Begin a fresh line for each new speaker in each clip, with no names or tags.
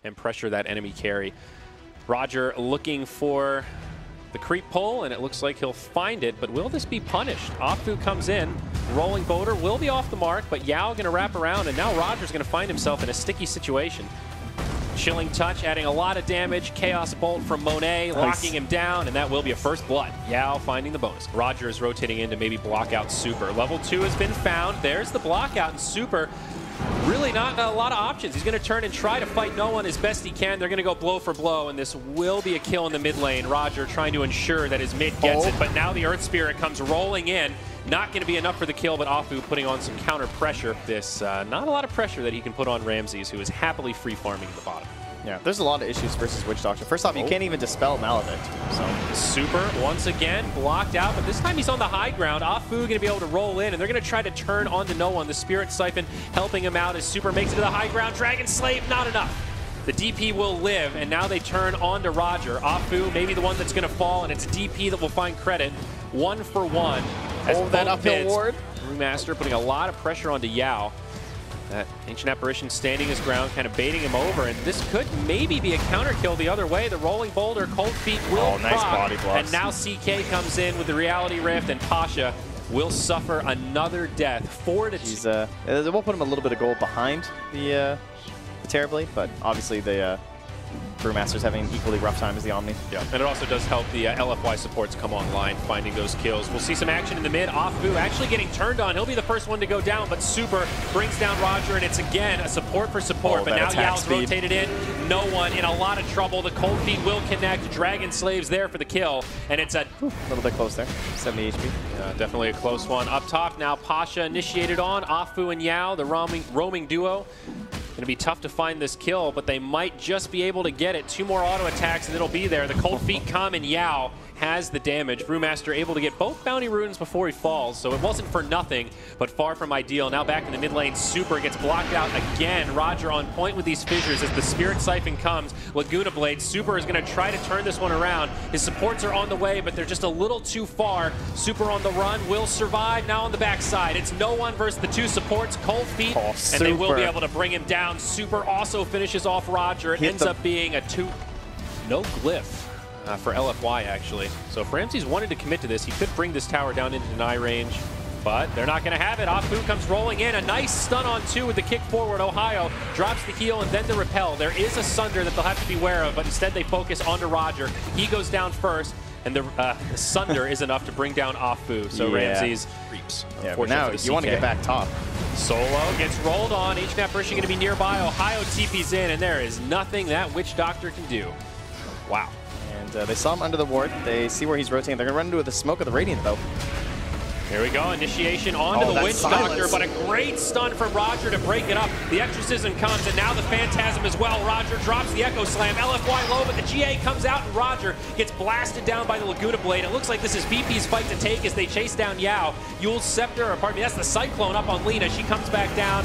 and pressure that enemy carry. Roger looking for the creep pull, and it looks like he'll find it, but will this be punished? Afu comes in, rolling boulder will be off the mark, but Yao gonna wrap around, and now Roger's gonna find himself in a sticky situation. Chilling touch, adding a lot of damage. Chaos bolt from Monet, locking him down, and that will be a first blood. Yao finding the bonus. Roger is rotating in to maybe block out Super. Level 2 has been found. There's the block out, and Super really not a lot of options. He's going to turn and try to fight no one as best he can. They're going to go blow for blow, and this will be a kill in the mid lane. Roger trying to ensure that his mid gets it, but now the Earth Spirit comes rolling in. Not going to be enough for the kill, but Afu putting on some counter pressure. This not a lot of pressure that he can put on Ramses, who is happily free farming at the bottom.
Yeah, there's a lot of issues versus Witch Doctor. First off, you can't even dispel Maledict. So
Super once again blocked out, but this time he's on the high ground. Afu going to be able to roll in, and they're going to try to turn onto no one. The Spirit Siphon helping him out as Super makes it to the high ground. Dragon Slave, not enough. The DP will live, and now they turn on to Roger. Afu maybe the one that's going to fall, and it's DP that will find credit. 1 for 1.
That uphill ward.
Brewmaster putting a lot of pressure onto Yao. That Ancient Apparition standing his ground, kind of baiting him over, and this could maybe be a counter kill the other way. The Rolling Boulder, Cold Feet will
nice body blocks.
And now CK comes in with the Reality Rift, and Pasha will suffer another death. 4 to 2.
It will put him a little bit of gold behind the Terrorblade, but obviously the Brewmaster's having an equally rough time as the Omni.
Yeah, and it also does help the LFY supports come online, finding those kills. We'll see some action in the mid. Afu actually getting turned on. He'll be the first one to go down, but Super brings down Roger, and it's again a support for support. But now Yao's rotated in. No one in a lot of trouble. The Cold Feet will connect. Dragon Slave's there for the kill, and it's a
little bit close there. 70 HP.
Yeah, definitely a close one. Up top now, Pasha initiated on. Afu and Yao, the roaming duo. Going to be tough to find this kill, but they might just be able to get it. 2 more auto attacks, and it'll be there. The Cold Feet come, and Yao has the damage. Brewmaster able to get both bounty runes before he falls, so it wasn't for nothing, but far from ideal. Now back in the mid lane, Super gets blocked out again. Roger on point with these fissures as the Spirit Siphon comes. Laguna Blade, Super is going to try to turn this one around. His supports are on the way, but they're just a little too far. Super on the run, will survive. Now on the backside, it's no one versus the 2 supports, Cold Feet, and they will be able to bring him down. Super also finishes off Roger. It ends up being a 2. No glyph. For LFY, actually. So if Ramses wanted to commit to this, he could bring this tower down into deny range, but they're not going to have it. Afu comes rolling in. A nice stun on 2 with the kick forward. Ohio drops the heal and then the repel. There is a Sunder that they'll have to beware of, but instead they focus onto Roger. He goes down first, and the Sunder is enough to bring down Afu. So Ramses creeps.
Yeah, but now you want to get back top.
Solo gets rolled on. Ancient Apparition going to be nearby. Ohio TP's in, and there is nothing that Witch Doctor can do. Wow.
And they saw him under the ward. They see where he's rotating. They're going to run into the smoke of the Radiant, though.
Here we go. Initiation onto the Witch Doctor, but a great stun from Roger to break it up. The Exorcism comes, and now the Phantasm as well. Roger drops the Echo Slam. LFY low, but the GA comes out, and Roger gets blasted down by the Laguna Blade. It looks like this is VP's fight to take as they chase down Yao. Yule's Scepter, or pardon me, that's the Cyclone up on Lina. She comes back down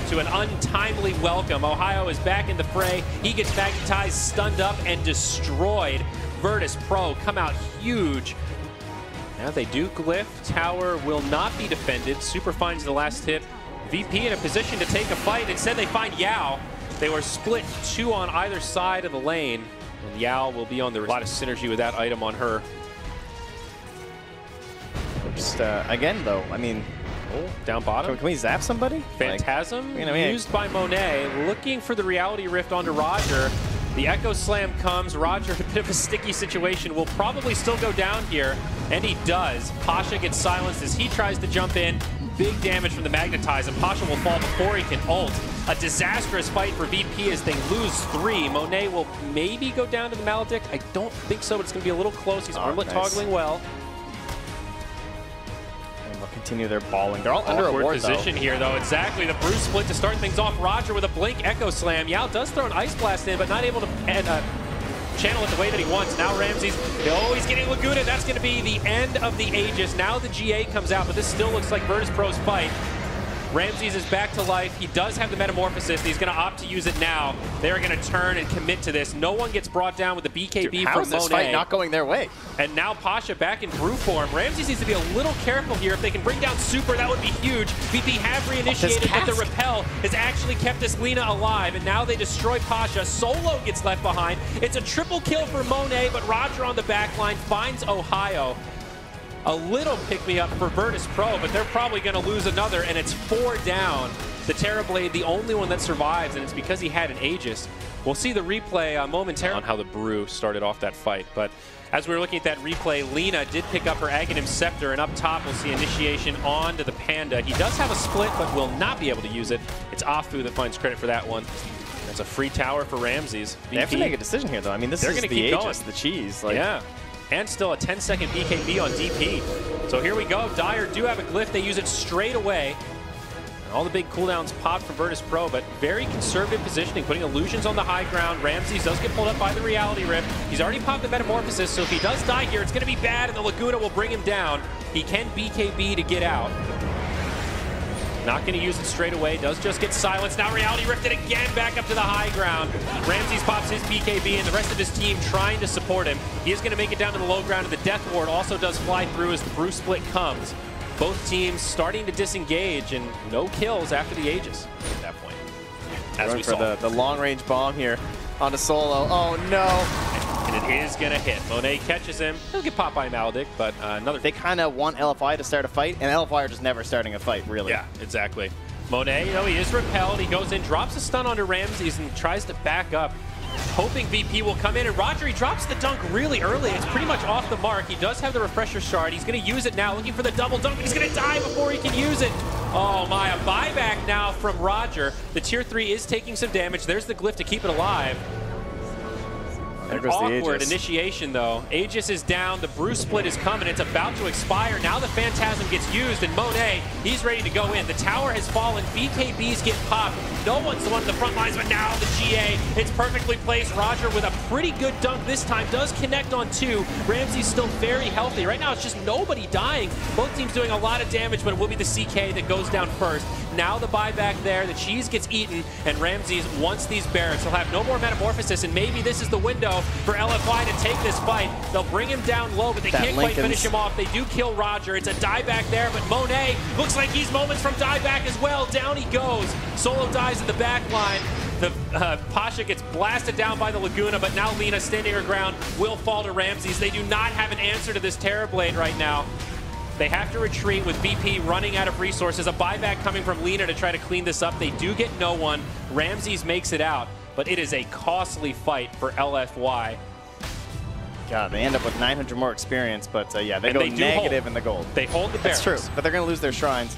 to an untimely welcome. Ohio is back in the fray. He gets magnetized, stunned up, and destroyed. Virtus.Pro come out huge. Now they do glyph. Tower will not be defended. Super finds the last hit. VP in a position to take a fight. Instead they find Yao. They were split 2 on either side of the lane. And Yao will be on the... A lot of synergy with that item on her.
Just, again, though, I mean...
down bottom.
Can we zap somebody?
Phantasm used by Monet. Looking for the Reality Rift onto Roger. The Echo Slam comes. Roger in a bit of a sticky situation. Will probably still go down here, and he does. Pasha gets silenced as he tries to jump in. Big damage from the Magnetize, and Pasha will fall before he can ult. A disastrous fight for VP as they lose 3. Monet will maybe go down to the Maledict. I don't think so, but it's going to be a little close. He's armlet toggling well.
Continue their balling. They're all under a ward
position here, though. Exactly. The Bruce split to start things off. Roger with a blink Echo Slam. Yao does throw an Ice Blast in, but not able to channel it the way that he wants. Now Ramses, he's getting Laguna. That's going to be the end of the Aegis. Now the GA comes out, but this still looks like Virtus.Pro's fight. Ramses is back to life. He does have the metamorphosis, and he's going to opt to use it now. They're going to turn and commit to this. No one gets brought down with the BKB
Dude, how
from
is this
Monet.
fight not going their way?
And now Pasha back in brew form. Ramses needs to be a little careful here. If they can bring down Super, that would be huge. VP have reinitiated, but the repel has actually kept this Lina alive, and now they destroy Pasha. Solo gets left behind. It's a triple kill for Monet, but Roger on the back line finds Ohio. A little pick-me-up for Virtus.Pro, but they're probably going to lose another, and it's 4 down. The Terrorblade, the only one that survives, and it's because he had an Aegis. We'll see the replay momentarily on how the Brew started off that fight, but as we were looking at that replay, Lina did pick up her Aghanim Scepter, and up top we'll see initiation onto the Panda. He does have a split, but will not be able to use it. It's Afu that finds credit for that one. That's a free tower for Ramses.
They have to make a decision here, though. I mean, this is the Aegis, the cheese. Like,
yeah. And still a 10-second BKB on DP. So here we go. Dire do have a glyph. They use it straight away. And all the big cooldowns pop from Virtus.Pro, but very conservative positioning, putting illusions on the high ground. Ramses does get pulled up by the reality rip. He's already popped the metamorphosis, so if he does die here, it's going to be bad, and the Laguna will bring him down. He can BKB to get out. Not going to use it straight away. Does just get silenced. Now Reality Ripped it again back up to the high ground. Ramses pops his BKB, and the rest of his team trying to support him. He is going to make it down to the low ground, and the Death Ward also does fly through as the Brew Split comes. Both teams starting to disengage, and no kills after the Aegis at that point. As we saw.
The long-range bomb here onto Solo. Oh, no.
And it is going to hit. Monet catches him. He'll get popped by Maledict, but another...
They kind of want LFY to start a fight, and LFY are just never starting a fight, really.
Yeah, exactly. Monet, you know, he is repelled. He goes in, drops a stun onto Ramses, and tries to back up, hoping VP will come in. And Roger, he drops the dunk really early. It's pretty much off the mark. He does have the refresher shard. He's going to use it now, looking for the double dunk, but he's going to die before he can use it. Oh my, a buyback now from Roger. The tier 3 is taking some damage. There's the glyph to keep it alive. An awkward initiation, though. Aegis is down. The Brew Split is coming. It's about to expire. Now the Phantasm gets used, and Monet, he's ready to go in. The tower has fallen. BKBs get popped. No one's the one in the front lines, but now the GA. It's perfectly placed. Roger with a pretty good dunk this time. Does connect on 2. Ramsey's still very healthy. Right now, it's just nobody dying. Both teams doing a lot of damage, but it will be the CK that goes down first. Now the buyback there. The cheese gets eaten, and Ramses wants these barracks. He'll have no more metamorphosis, and maybe this is the window for LFY to take this fight. They'll bring him down low, but they can't quite finish him off. They do kill Roger. It's a dieback there, but Monet looks like he's moments from dieback as well. Down he goes. Solo dies in the back line. The Pasha gets blasted down by the Laguna, but now Lina, standing her ground, will fall to Ramses. They do not have an answer to this Terrorblade right now. They have to retreat with VP running out of resources. A buyback coming from Lina to try to clean this up. They do get no one. Ramses makes it out, but it is a costly fight for LFY.
God, they end up with 900 more experience, but yeah, they go negative in the gold.
They hold the barracks.
That's true, but they're going to lose their shrines.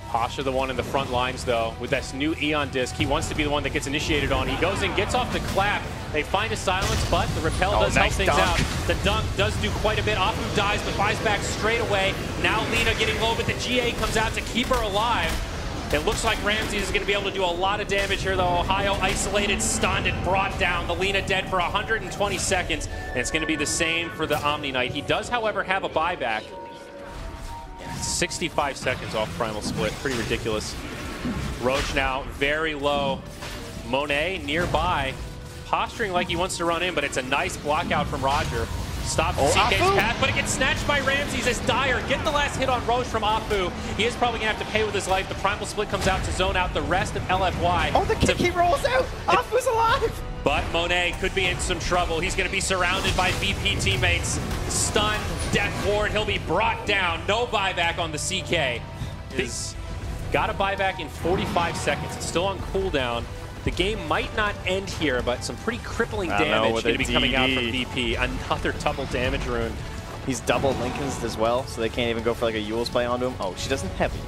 Pasha the one in the front lines, though, with this new Eon disc. He wants to be the one that gets initiated on. He goes in, gets off the clap. They find a silence, but the repel does help things out. The dunk does do quite a bit. Afu dies, but buys back straight away. Now Lina getting low, but the GA comes out to keep her alive. It looks like Ramses is going to be able to do a lot of damage here, though. Ohio isolated, stunned, and brought down. The Lina dead for 120 seconds, and it's going to be the same for the Omni Knight. He does, however, have a buyback. 65 seconds off Primal Split. Pretty ridiculous. Roach now very low. Monet nearby, posturing like he wants to run in, but it's a nice block out from Roger. Stops CK's path, but it gets snatched by Ramses as Dire get the last hit on Roche from Afu. He is probably going to have to pay with his life. The Primal Split comes out to zone out the rest of LFY.
Oh, the kick, he rolls out! Afu's alive!
But Monet could be in some trouble. He's going to be surrounded by VP teammates. Stunned, Death Ward, he'll be brought down. No buyback on the CK. He's got a buyback in 45 seconds. It's still on cooldown. The game might not end here, but some pretty crippling damage going to be coming out from VP. Another double damage rune.
He's double Lincoln's as well, so they can't even go for like a Yule's play onto him. Oh, she doesn't have a Yule's.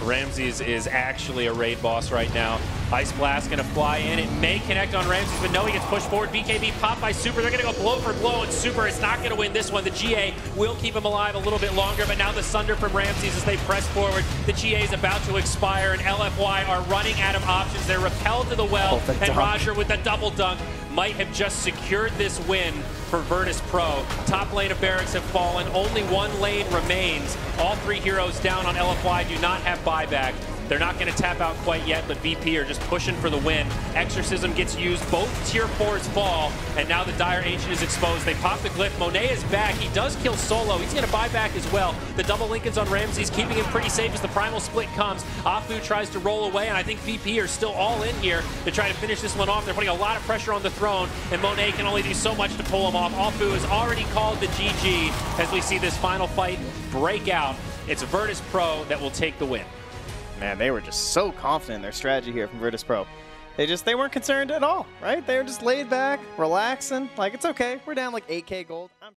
Ramses is actually a raid boss right now. Ice Blast going to fly in. It may connect on Ramses, but no, he gets pushed forward. BKB popped by Super. They're going to go blow for blow, and Super is not going to win this one. The GA will keep him alive a little bit longer, but now the Sunder from Ramses as they press forward. The GA is about to expire, and LFY are running out of options. They're repelled to the well, and Roger with the double dunk might have just secured this win for Virtus.Pro. Top lane of Barracks have fallen. Only one lane remains. All three heroes down on LFY do not have buyback. They're not going to tap out quite yet, but VP are just pushing for the win. Exorcism gets used, both tier 4s fall, and now the Dire Ancient is exposed. They pop the glyph. Monet is back. He does kill Solo. He's going to buy back as well. The double Lincolns on Ramsey's keeping him pretty safe as the primal split comes. Afu tries to roll away, and I think VP are still all in here to try to finish this one off. They're putting a lot of pressure on the throne, and Monet can only do so much to pull him off. Afu has already called the GG as we see this final fight break out. It's Virtus.Pro that will take the win.
Man, they were just so confident in their strategy here from Virtus.Pro. They weren't concerned at all, right? They were just laid back, relaxing, like, it's okay. We're down like 8K gold.